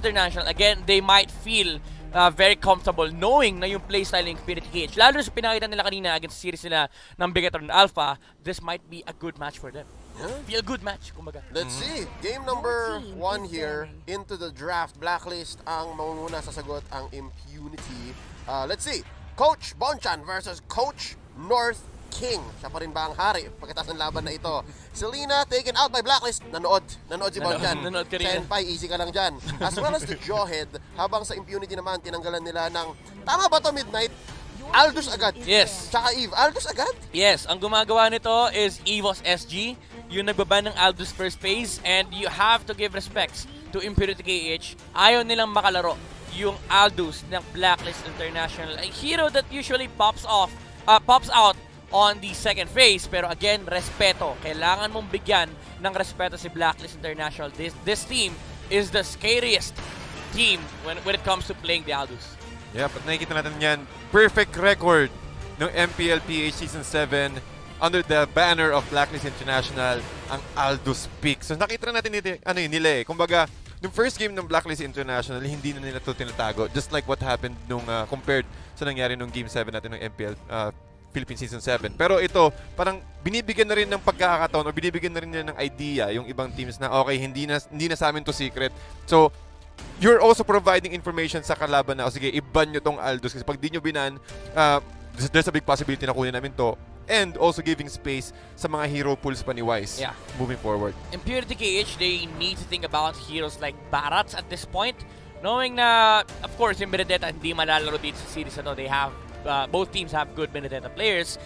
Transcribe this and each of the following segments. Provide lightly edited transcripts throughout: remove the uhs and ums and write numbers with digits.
International, again, they might feel very comfortable knowing na yung playstyle ng Impunity KH. Lalo sa pinakita nila kanina against series nila ng Bigatron Alpha, this might be a good match for them. Feel good match, kumbaga. Let's see. Game number 1 here into the draft. Blacklist ang mauna sasagot ang Impunity. Let's see. Coach Bonchan versus Coach North King. Siya pa rin ba ang hari pagkatapos ng laban na ito? Selena taken out by Blacklist. Nanood si Bonchan. Nanood ka rin. Senpai, easy ka lang dyan. As well as the Jawhead. Habang sa Impunity naman, tinanggalan nila ng, tama ba to Midnight? Aldous agad. Yes. Tsaka Eve. Aldous agad? Yes, ang gumagawa nito is EVOS SG, yung nagbaban ng Aldous first phase, and you have to give respects to Impunity KH. Ayaw nilang makalaro yung Aldous ng Blacklist International, a hero that usually pops out on the second phase, pero again, respeto. Kailangan mong bigyan ng respeto si Blacklist International. This team is the scariest team when it comes to playing the Aldous. Yeah, but nakikita natin yan, perfect record ng MPL PH Season 7 under the banner of Blacklist International, ang Aldous pick. So nakita natin nila eh. Kumbaga, yung first game ng Blacklist International, hindi na nila ito tinatago. Just like what happened nung compared sa nangyari nung Game 7 natin ng MPL Philippines Season 7. Pero ito, parang binibigyan na rin ng pagkakataon o binibigyan na rin nila ng idea yung ibang teams na okay, hindi na sa amin to secret. So, you're also providing information sa kalaban na, sige, i-ban nyo tong Aldous kasi pag di nyo binan, there's a big possibility na kunin namin to. And also giving space sa mga hero pools pa ni Wise moving forward. Impunity KH, they need to think about heroes like Barats at this point. Knowing na, of course, yung Benedetta hindi malalaro dito sa series na to. They have, both teams have good Benedetta players.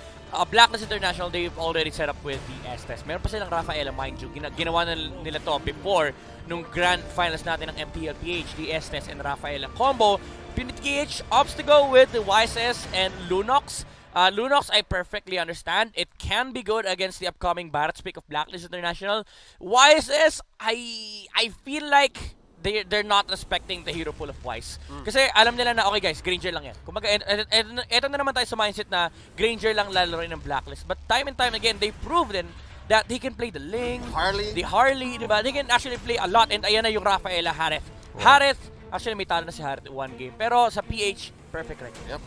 Blacklist International, they've already set up with the Estes. Meron pa silang Rafaela, mind you. Ginawa na nila to before nung grand finals natin ng MPL PH, the Estes and Rafaela combo. Impunity KH opts to go with the YSS and Lunox. Lunox, I perfectly understand. It can be good against the upcoming Barats pick of Blacklist International. YSS, I feel like they're not respecting the hero pool of Wise. Kasi alam nila na, okay guys, Granger lang yan. Kumbaga, eto na naman tayo sa mindset na Granger lang lalaroin ng Blacklist. But time and time again, they've proven that they can play the Ling, the Harley, diba? They can actually play a lot. And ayan na yung Rafaela Harith. Harith, actually may talo na si Harith one game. Pero sa PH, perfect record. Yep.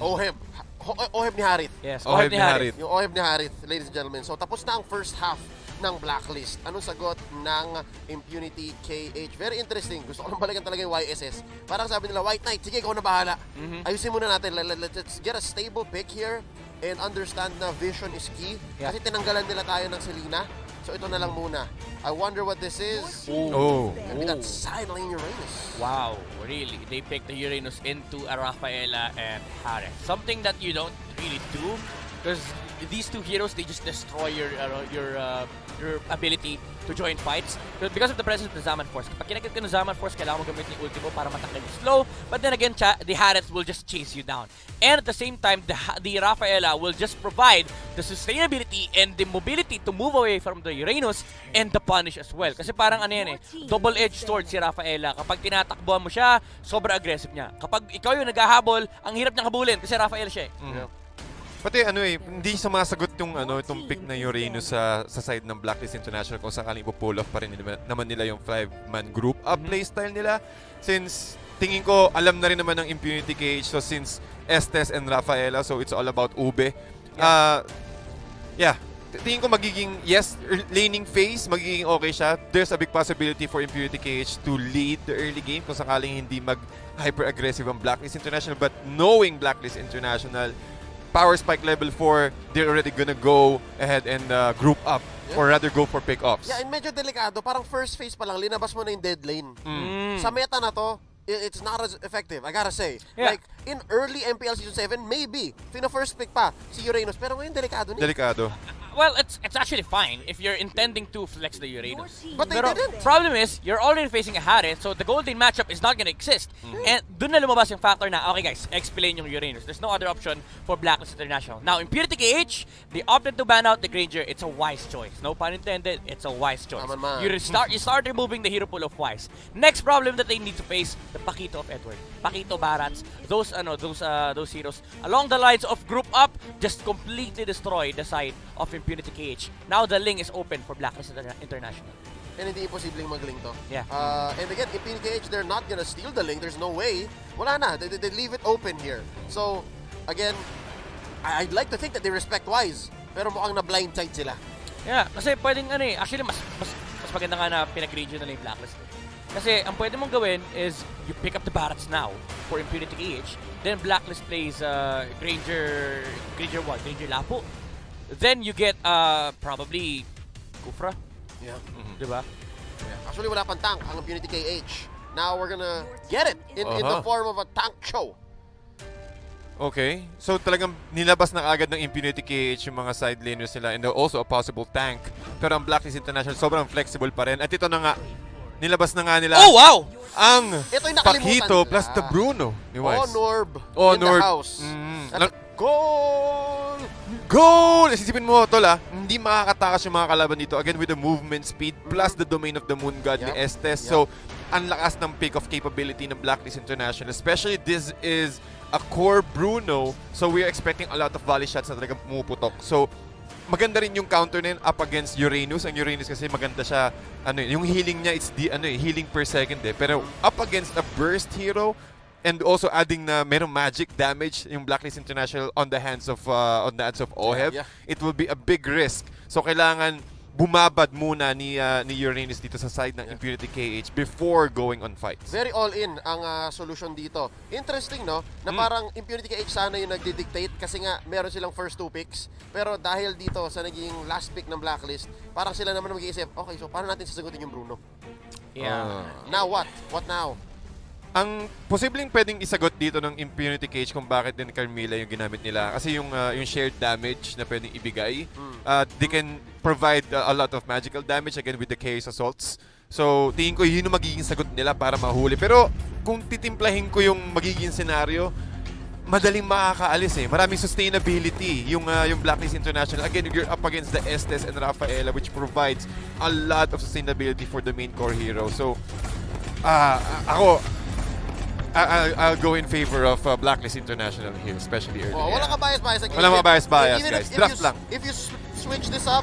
Oheb ni Harith. Yes, Oheb ni Harith. Yung Oheb ni Harith, ladies and gentlemen. So, tapos na ang first half ng Blacklist. Anong sagot ng Impunity KH? Very interesting. Gusto ko lang balikan talaga yung YSS. Parang sabi nila, White Knight, sige, ikaw na bahala. Ayusin muna natin. Let's get a stable pick here and understand na vision is key. Kasi tinanggalan nila tayo ng Selena. So, ito na lang muna. I wonder what this is. Maybe that's sideline Uranus. Wow, really? They picked the Uranus into a Rafaela and Harith. Something that you don't really do because these two heroes, they just destroy your ability to join fights because of the presence of the Zaman Force. Kapag kinakit ka ng Zaman Force, kailangan mo gamitin yung ulti mo para matakal yung slow. But then again, the Harith will just chase you down. And at the same time, the Rafaela will just provide the sustainability and the mobility to move away from the Uranus and the punish as well. Kasi parang ano yan eh, double-edged sword si Rafaela. Kapag tinatakbuhan mo siya, sobrang aggressive niya. Kapag ikaw yung naghahabol, ang hirap niyang habulin kasi Rafaela siya eh. Pati hindi sumasagot yung itong pick na Uranus sa side ng Blacklist International kung sakaling ipo-pull off pa rin naman nila yung 5-man group up playstyle nila. Since tingin ko alam na rin naman ng Impunity KH, so since Estes and Rafaela, so it's all about Ube. Tingin ko magiging, laning phase, magiging okay siya. There's a big possibility for Impunity KH to lead the early game kung sakaling hindi mag-hyper-aggressive ang Blacklist International. But knowing Blacklist International, Power Spike level 4, they're already gonna go ahead and group up or rather go for pick-offs. Yeah, and medyo delikado. Parang first phase pa lang, linabas mo na yung dead lane. Sa meta na to, it's not as effective, I gotta say. Like, in early MPL Season 7, maybe, first pick pa si Uranus. Pero ngayon, delikado niya. Delikado. Well, it's actually fine if you're intending to flex the Uranus. But they Pero didn't. problem is, you're already facing a Harith, so the golden matchup is not gonna exist. And dun na lumabas yung factor na, okay guys, explain yung Uranus. There's no other option for Blacklist International. Now, Impunity KH, they opted to ban out the Granger. It's a wise choice. No pun intended, it's a wise choice. You start removing the hero pool of Wise. Next problem that they need to face, the Pakito of Edward. Pakito Barats, those heroes along the lines of group up just completely destroy the side of Impunity KH. Now the link is open for Blacklist International. and hindi imposibleng mag-link to. Yeah. And again, Impunity KH, they're not gonna steal the link. There's no way. Wala na. They leave it open here. So, again, I'd like to think that they respect Wise. Pero mukhang na-blindside sila. Yeah, kasi pwedeng actually mas maganda nga na pinag-region na yung Blacklist. Kasi ang pwede mong gawin is you pick up the Barats now for Impunity KH, then Blacklist plays Granger Lapo. Then you get probably Kufra. Yeah. Diba? Yeah. Actually, wala pang tank ang Impunity KH. Now we're gonna get it in the form of a tank show. Okay. So talagang nilabas na agad ng Impunity KH yung mga side laners nila and also a possible tank. Pero ang Blacklist International sobrang flexible pa rin. At ito na nga, nilabas na nga nila Oh, wow! ang Ito yung nakalimutan Pakito nila. plus the Bruno ni Wise. Norb in Norb. the house. Goal! Goal! Isipin mo, tol hindi makakatakas yung mga kalaban dito. Again, with the movement speed plus the domain of the Moon God ni Estes. So, ang lakas ng pick of capability ng Blacklist International. Especially, this is a core Bruno. So, we are expecting a lot of volley shots na talagang pumuputok. So, maganda rin yung counter na yun up against Uranus. Ang Uranus kasi maganda siya, yung healing niya, it's the, healing per second Pero up against a burst hero, and also adding na merong magic damage yung Blacklist International on the hands of Oheb, it will be a big risk. So kailangan bumabad muna ni Uranus dito sa side ng Impunity KH before going on fights. Very all-in ang solution dito. Interesting, no? Na parang Impunity KH sana yung nagdi-dictate kasi nga meron silang first 2 picks. Pero dahil dito sa naging last pick ng Blacklist, parang sila naman mag-iisip, okay, so paano natin sasagutin yung Bruno? Yeah. Now what? What now? Ang posibleng pwedeng isagot dito ng Impunity Cage kung bakit din Carmilla yung ginamit nila kasi yung shared damage na pwedeng ibigay, they can provide a lot of magical damage again with the chaos assaults. So tingin ko yun yung magiging sagot nila para mahuli. Pero kung titimplahin ko yung magiging scenario, madaling makakaalis Maraming sustainability yung Blacklist International. Again, you're up against the Estes and Rafaela which provides a lot of sustainability for the main core hero. So I'll go in favor of Blacklist International here, especially early. Wala ka bias. Wala bias, guys. Draft lang. If you switch this up,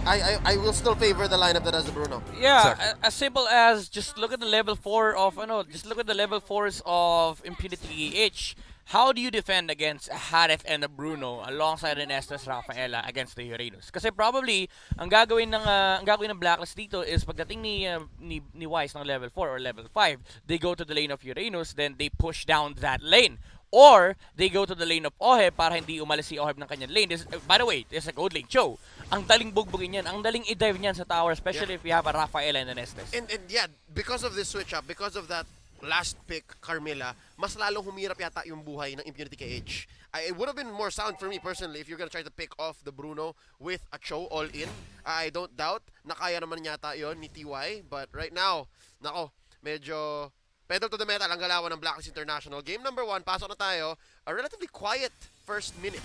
I will still favor the lineup that has the Bruno. Yeah, as simple as just look at the level 4 of look at the level 4s of Impunity H. How do you defend against Harith and a Bruno alongside an Estes Rafaela against the Uranus? Kasi probably ang gagawin ng Blacklist dito is pagdating ni Wise ng level 4 or level 5, they go to the lane of Uranus, then they push down that lane. Or they go to the lane of Oheb para hindi umalis si Oheb ng kanyang lane. By the way, this is a gold lane show. Ang daling bugbugin yan, ang daling i-dive niyan sa tower, especially if you have a Rafaela and an Estes. And yeah, because of this switch up, because of that last pick, Carmilla, mas lalong humirap yata yung buhay ng Impunity KH. It would have been more sound for me personally if you're gonna try to pick off the Bruno with a Cho all in. I don't doubt na kaya naman yata yon ni TY. But right now, nako, medyo pedal to the metal ang galawan ng Blacklist International. Game number 1, pasok na tayo. A relatively quiet first minute.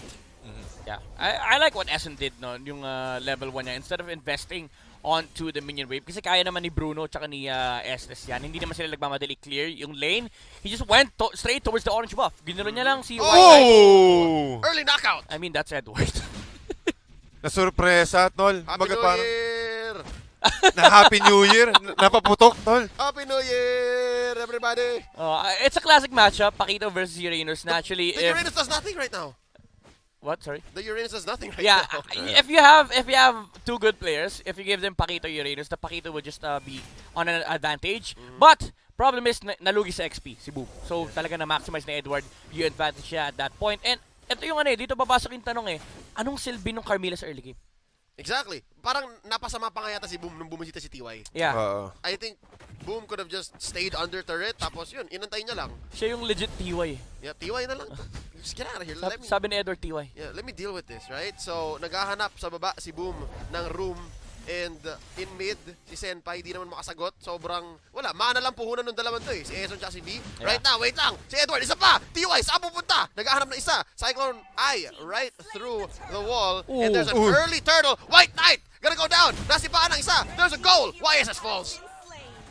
Yeah, I like what Essen did yung level 1 niya. Instead of investing onto the minion wave, kasi kaya naman ni Bruno tsaka ni Estes yan. Hindi naman sila nagmamadali clear yung lane. He just went straight towards the orange buff. Ginuro niya lang si White Knight. Oh! Early knockout! I mean, that's Edward. Nasurpresa, tol. Happy New Year! Na Happy New Year. Napaputok, tol. Happy New Year, everybody! It's a classic matchup, Pakito versus Uranus. Naturally, The Uranus does nothing right now. What? Sorry? The Uranus does nothing right Yeah, now. if you have 2 good players, if you give them Pakito Uranus, the Pakito will just be on an advantage. But problem is nalugi sa XP si Boom. So talaga na maximize na Edward yung advantage niya at that point. And ito yung dito papasok yung tanong anong silbi ng Carmilla sa early game? Exactly. Parang napasama pa nga yata si Boom nung bumisita si TY. Yeah. I think Boom could have just stayed under turret, tapos yun, inantay niya lang. Siya yung legit TY. Yeah, TY na lang. Just get out of here. Sabi ni Edward TY. Yeah, let me deal with this, right? So, naghahanap sa baba si Boom ng room, and in mid, si Senpai di naman makasagot. Sobrang, wala, mana lang puhunan ng dalawan to Si Eson at si V. Yeah. Right now, wait lang. Si Edward, isa pa! TY, saan pupunta? Naghahanap na isa. Cyclone Eye, right through the wall. And there's an early turtle. White Knight, gonna go down. Nasipaan ng isa. There's a goal. YSS falls.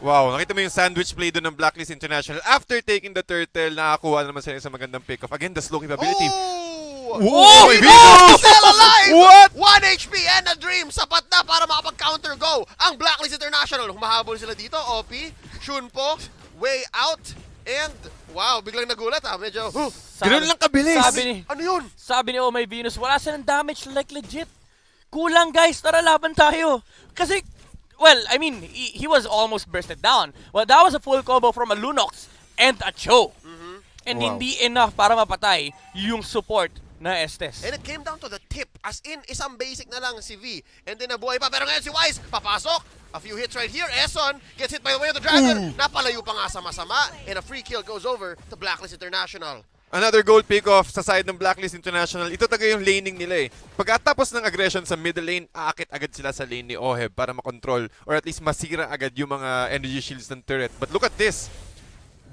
Wow, nakita mo yung sandwich play doon ng Blacklist International. After taking the turtle, nakakuha naman sila sa magandang pick-off. Again, the slow capability. Oh! Oh! May Venus! Still alive! What? 1 HP and a dream! Sapat na para makapag-counter go ang Blacklist International. Humahabol sila dito. OP, Shunpo, way out. And, wow, biglang nagulat Medyo, Ganun lang kabilis. ano yun? Sabi ni Oh My Venus, wala silang damage like legit. Kulang guys, tara laban tayo. Kasi, well, I mean, he was almost bursted down. Well, that was a full combo from a Lunox and a Cho. And Wow. hindi enough para mapatay yung support na Estes. And it came down to the tip. As in, isang basic na lang si V. And then nabuhay pa. Pero ngayon si Wise, papasok. A few hits right here. Eson gets hit by the way of the Dragon. Napalayo pa nga sa masama. And a free kill goes over to Blacklist International. Another gold pick-off sa side ng Blacklist International. Ito talaga yung laning nila eh. Pagkatapos ng aggression sa middle lane, aakit agad sila sa lane ni Oheb para makontrol or at least masira agad yung mga energy shields ng turret. But look at this.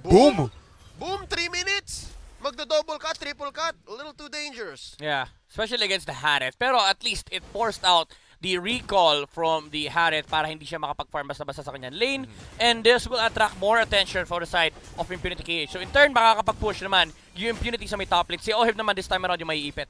Boom! Boom, 3 minutes. Magdo-double cut, triple cut. A little too dangerous. Yeah, especially against the Harith. Pero at least it forced out the recall from the Harith para hindi siya makapag-farm basta-basta sa kanyang lane. And this will attract more attention for the side of Impunity KH. So in turn, makakapag-push naman yung Impunity sa may top lane. Si Oheb naman this time around yung may ipit.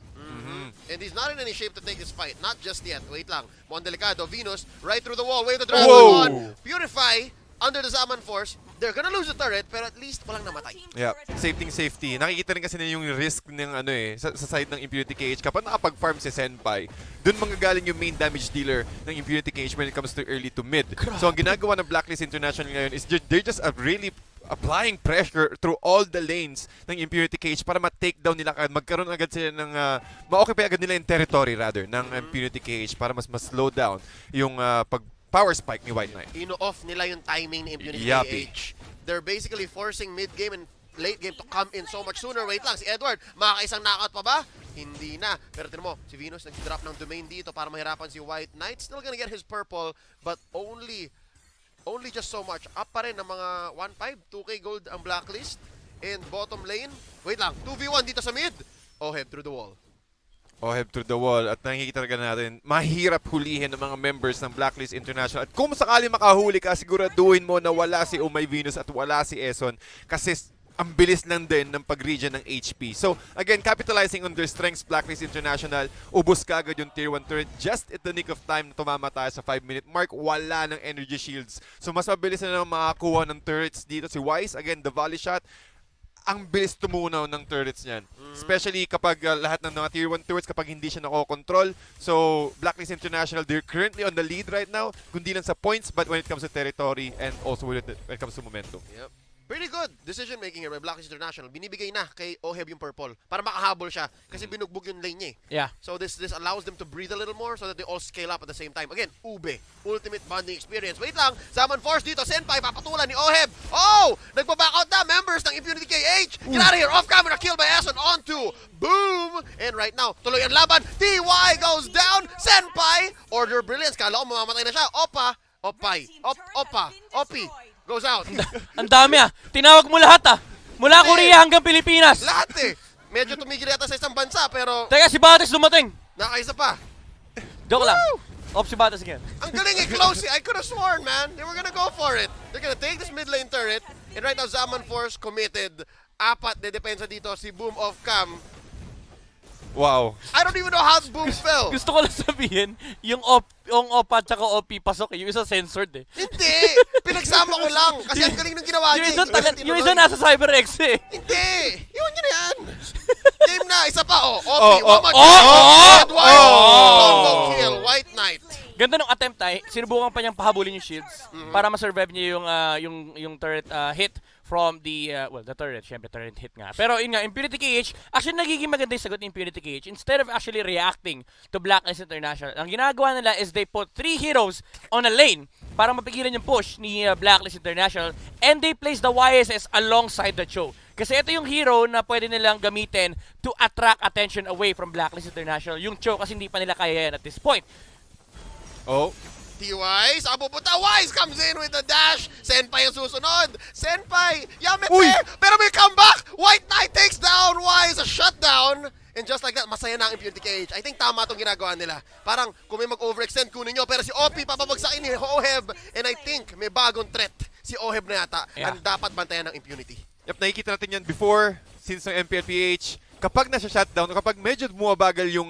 And he's not in any shape to take this fight. Not just yet. Wait lang. Mon Delicado, Venus, right through the wall. Wave the Dragon Whoa. on. Purify, under the Zaman Force. They're gonna lose the turret, pero at least walang namatay. Yeah, safety. Nakikita rin kasi na yung risk ng sa side ng Impunity KH. Kapag nakapag-farm si Senpai, dun manggagaling yung main damage dealer ng Impunity KH when it comes to early to mid. So ang ginagawa ng Blacklist International ngayon is they're just really applying pressure through all the lanes ng Impunity KH para ma-take down nila agad. Magkaroon agad sila ng ma-occupy agad nila yung territory rather ng Impunity KH para mas slow down yung power spike ni White Knight. Ino-off nila yung timing ni Impunity Yappy. KH. They're basically forcing mid-game and late game to come in so much sooner. Wait lang, si Edward, makakaisang knockout pa ba? Hindi na. Pero tinan mo, si Venus nag-drop ng domain dito para mahirapan si White Knight. Still gonna get his purple, but only just so much. Up pa rin ng mga 1-5, 2k gold ang Blacklist. And bottom lane, wait lang, 2v1 dito sa mid. Oheb through the wall. Oheb through the wall at nakikita talaga natin, mahirap hulihin ng mga members ng Blacklist International. At kung sakali makahuli ka, siguraduhin mo na wala si Oh My Venus at wala si Eson kasi ang bilis lang din ng pag-regen ng HP. So, again, capitalizing on their strengths, Blacklist International, ubos ka agad yung Tier 1 turret just at the nick of time na tumama tayo sa 5-minute mark. Wala ng energy shields. So, mas mabilis na lang makakuha ng turrets dito. Si Wise, again, the volley shot, ang bilis tumunaw ng turrets niyan. Especially kapag lahat ng mga Tier 1 turrets, kapag hindi siya nakokontrol. So, Blacklist International, they're currently on the lead right now. Kundi lang sa points, but when it comes to territory and also when it comes to momentum. Yep. Pretty good decision making here by Blacklist International. Binibigay na kay Oheb yung purple para makahabol siya kasi binugbog yung lane niya eh. Yeah. So this allows them to breathe a little more so that they all scale up at the same time. Again, Ube, ultimate bonding experience. Wait lang, Zaman Force dito, Senpai, papatulan ni Oheb. Oh! Nagbaback out na, members ng Impunity KH. Get out of here, off camera, kill by Eson, onto Boom! And right now, tuloy ang laban. TY goes down, Senpai, Order Brilliance. Kala ko mamamatay na siya. Opa, Opay, Opa, Opi. Goes out. Ang dami Tinawag mo lahat Mula Korea hanggang Pilipinas. Lahat eh. Medyo tumigil yata sa isang bansa pero Teka, si Bates dumating. nakaisa pa. Joke lang. Off si Bates again. Ang galing eh, close eh. I could have sworn, man. They were gonna go for it. They're gonna take this mid lane turret. And right now, Zaman Force committed. Apat de depensa dito. Si Boom off cam. Wow. I don't even know how Boom fell. Gusto ko lang sabihin, yung OPA at saka OP pasok yung isa censored Hindi. Pinagsama ko lang. Kasi ang galing ng ginawa niya. Yung isa nasa CyberX Hindi. Yun yun yan. Game na. Isa pa. OP. Edward. Combo kill. White Knight. Ganda ng attempt sinubukan pa niyang pahabulin yung shields para ma-survive niya yung turret hit from the, the turret, syempre turret hit nga. Pero yun nga, Impunity KH, actually nagiging maganda yung sagot ni Impunity KH. Instead of actually reacting to Blacklist International, ang ginagawa nila is they put 3 heroes on a lane para mapigilan yung push ni Blacklist International and they place the YSS alongside the Cho. Kasi ito yung hero na pwede nilang gamitin to attract attention away from Blacklist International. Yung Cho kasi hindi pa nila kaya yan at this point. Oh. T-Wise, pupunta. Wise comes in with the dash. Senpai ang susunod. Senpai, yame pero may comeback. White Knight takes down Wise, a shutdown. And just like that, masaya na ang Impunity KH. I think tama itong ginagawa nila. Parang kung may mag-overextend, kunin nyo. Pero si OP, papabagsakin ni Oheb. And I think may bagong threat si Oheb na yata. Yeah. Ang dapat bantayan ng Impunity. Yep, nakikita natin yan before, since ng MPLPH, kapag nasa-shutdown, kapag medyo bumabagal yung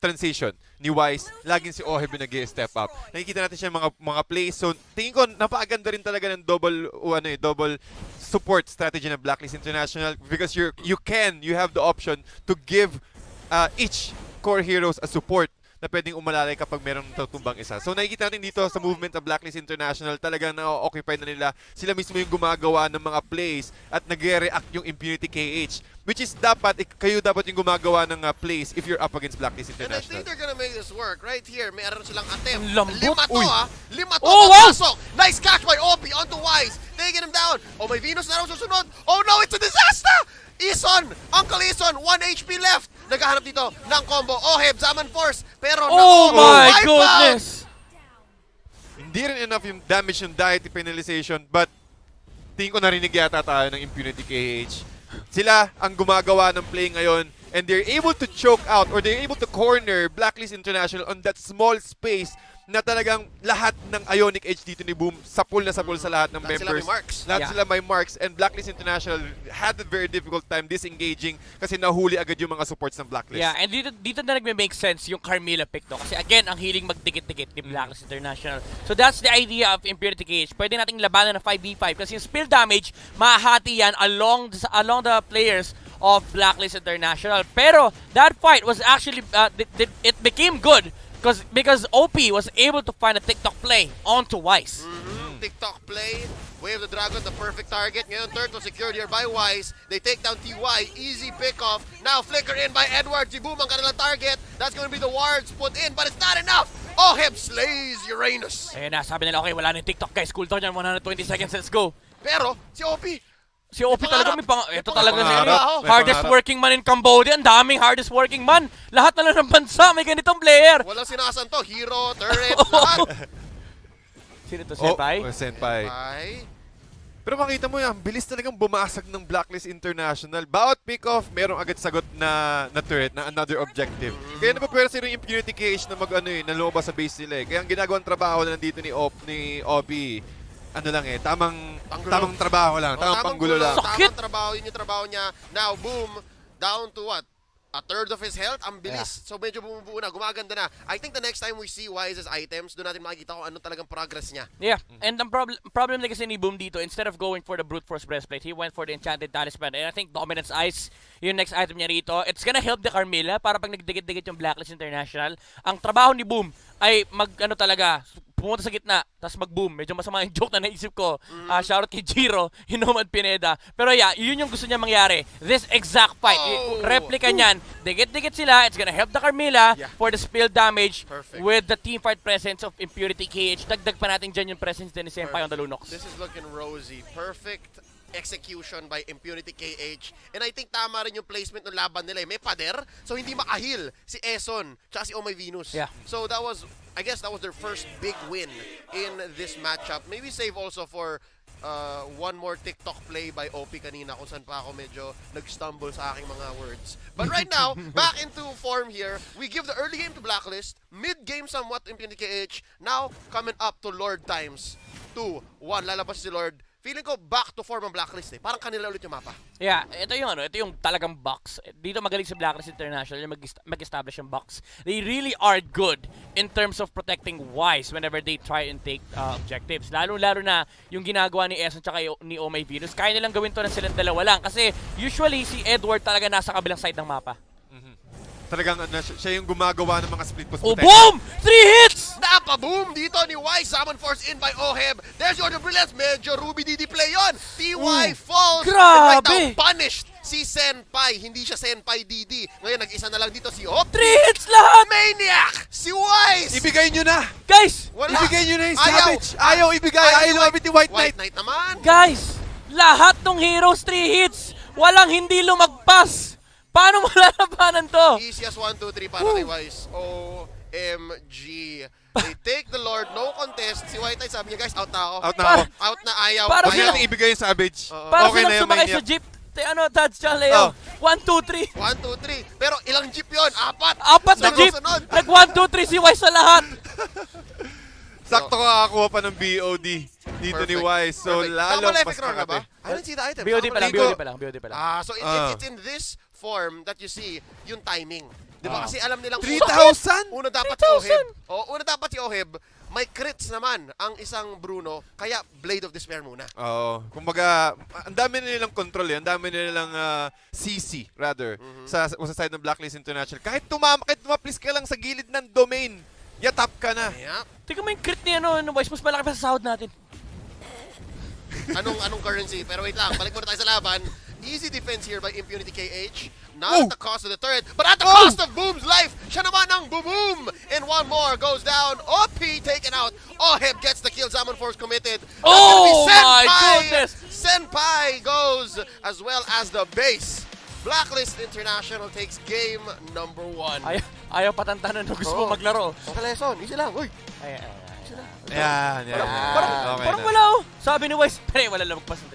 transition ni Wise, laging si Oheb yung nag-step up. Nakikita natin siya mga plays. So, tingin ko, napakaganda rin talaga ng double support strategy ng Blacklist International because you have the option to give each core heroes a support na pwedeng umalalay kapag merong tutumbang isa. So nakikita natin dito sa movement ng Blacklist International, talagang na-occupy na nila. Sila mismo yung gumagawa ng mga plays at nag-react yung Impunity KH. Which is kayo dapat yung gumagawa ng plays if you're up against Blacklist And I International. think they're gonna make this work. Right here, meron silang attempt. Lambot. Lima to, Oh, wow! papasok. Nice catch by Obi onto Wise. Taking him down. Oh, may Venus na raw susunod. Oh no, it's a disaster! Ison! Uncle Ison, 1 HP left. Naghahanap dito ng combo. Oheb, Zaman Force. Pero Oh my wipe out! goodness! Hindi rin enough yung damage yung deity penalization, but tingin ko narinig yata tayo ng Impunity KH. Sila ang gumagawa ng play ngayon and they're able to choke out or they're able to corner Blacklist International on that small space na talagang lahat ng Ionic Edge dito ni Boom sapul sa lahat ng Lahat sila members. may marks. Lahat Yeah. sila may marks and Blacklist International had a very difficult time disengaging kasi nahuli agad yung mga supports ng Blacklist. Yeah, and dito na nagme-make sense yung Carmilla pick to. Kasi again, ang hiling magdikit-dikit ni Blacklist International. So that's the idea of Impunity KH. Pwede nating labanan ng 5v5 kasi yung spill damage, mahahati yan along the players of Blacklist International. Pero that fight was actually, it became good because OP was able to find a TikTok play onto Wise. TikTok play. Wave the Dragon, the perfect target. Ngayon, turtle secured here by Wise. They take down TY. Easy pickoff. Now, flicker in by Edward. Si Boom ang kanilang target. That's going to be the wards put in, but it's not enough. Oheb slays Uranus. Ayun na, sabi nila, okay, wala na yung TikTok guys. Cool down yan, 120 seconds, let's go. Pero, si OP, Si OP talaga may ito talaga si pangarap. May hardest pangarap. working man in Cambodia. Ang daming hardest working man. Lahat na lang ng bansa may ganitong player. walang sinasanto. Hero, turret, lahat. Sino to, Senpai? Senpai. Ay, Pero makita mo yan, bilis talagang bumasag ng Blacklist International. Bawat pick-off, merong agad sagot na turret, na another objective. Kaya napapwersa yung Impunity KH na na lumabas sa base nila eh. Kaya ang ginagawang trabaho na nandito ni Obi, tamang trabaho lang, tamang panggulo lang. Sakit! Tamang trabaho, yun yung trabaho niya. Now, Boom, down to what? A third of his health, ang bilis. So medyo bumubuo na, gumaganda na. I think the next time we see Wise's items, doon natin makikita kung ano talagang progress niya. Yeah, and ang problem na kasi ni Boom dito, instead of going for the Brute Force Breastplate, he went for the Enchanted Talisman. And I think Dominance Ice, yung next item niya rito, it's gonna help the Carmilla para pag nagdikit-dikit yung Blacklist International. Ang trabaho ni Boom ay pumunta sa gitna, tapos mag-boom. Medyo masama yung joke na naisip ko. Shoutout kay Jiro, Hinomad Pineda. Pero yeah, yun yung gusto niya mangyari. This exact fight, replica niyan, dikit-dikit sila, it's gonna help the Carmilla for the spill damage. Perfect. With the teamfight presence of Impunity KH. Dagdag pa natin dyan yung presence din ni Senpai on the Lunox. This is looking rosy. Perfect execution by Impunity KH. And I think tama rin yung placement ng laban nila. May pader, so hindi makahil si Eson tsaka si Oh My Venus. Yeah. So I guess that was their first big win in this matchup. Maybe save also for one more TikTok play by OP kanina kung saan pa ako medyo nag-stumble sa aking mga words. But right now, back into form here. We give the early game to Blacklist, mid-game somewhat Impunity KH, now coming up to Lord times 2. 1, lalabas si Lord. Feeling ko back to form ang Blacklist eh. Parang kanila ulit yung mapa. Yeah, ito yung talagang box. Dito magaling sa Blacklist International yung mag-establish yung box. They really are good in terms of protecting Wise whenever they try and take objectives. Lalo-laro na yung ginagawa ni Eson tsaka ni Oh My Venus. Kaya nilang gawin to na silang dalawa lang. Kasi usually si Edward talaga nasa kabilang side ng mapa. Talagang siya yung gumagawa ng mga split push Oh, protection. boom! 3 hits! Napa-boom dito ni Wise. Summon Force in by Oheb. There's your brilliance. Medyo Ruby DD play yun. TY falls. Grabe! And right now, punished si Senpai. Hindi siya Senpai DD. Ngayon, nag-isa na lang dito si Hop. 3 hits lahat! Maniac! Si Wise! Ibigay nyo na! Guys! Wala. Ibigay nyo na yung Ayaw. Savage! Ayaw ibigay! Ayaw lumapit ni White Knight! White Knight naman. Guys! Lahat ng heroes 3 hits! Walang hindi lumagpas! Paano malalabanan to? Easiest 1, 2, 3 para kay Wise. OMG. They take the Lord. No contest. Si White Knight sabi niya, guys, out na ako. Out na ako. Out na ayaw. Para Huwag sila- nyo nang ibigay yung Savage. Para Okay na silang yung sumakay Maniac. sa jeep. Tads siya, Leo. 1, 2, 3. 1, 2, 3. Pero ilang jeep yun? 4. Apat na jeep. Sunod. Nag 1, 2, 3 si Wise sa lahat. Sakto kakakuha pa ng BOD dito ni Wise. So, lalo Malefic mas Roar na ba? makati. I didn't see the item. BOD pa lang, Nico. BOD pa lang. So it's in this form that you see yung timing. Di ba? Ah. Kasi alam nilang 3,000? Una dapat si Oheb. Una dapat si Oheb. May crits naman ang isang Bruno, kaya Blade of Despair muna. Oo. Kumbaga, ang dami na nilang control eh. Ang dami na nilang CC, rather, sa side ng Blacklist International. Kahit tumaplis ka lang sa gilid ng domain, yatap ka na. Yep. Tingnan mo yung crit ni Wise, mas malaki pa sa sahod natin. Anong currency? Pero wait lang, balik muna tayo sa laban. Easy defense here by Impunity KH. Not at the cost of the turret, but at the cost of Boom's life. Siya naman ang Boom! And one more goes down. OP taken out. Oheb gets the kill. Zaman Force committed. That's gonna be Oh my Senpai! goodness! Senpai goes as well as the base. Blacklist International takes game number 1. Ayaw patantanan na gusto mo maglaro. Okay, lesson. Easy lang. Uy. Ayan, yan. Parang Okay wala oh. Sabi ni Wise, pero wala lang magpas ng 3.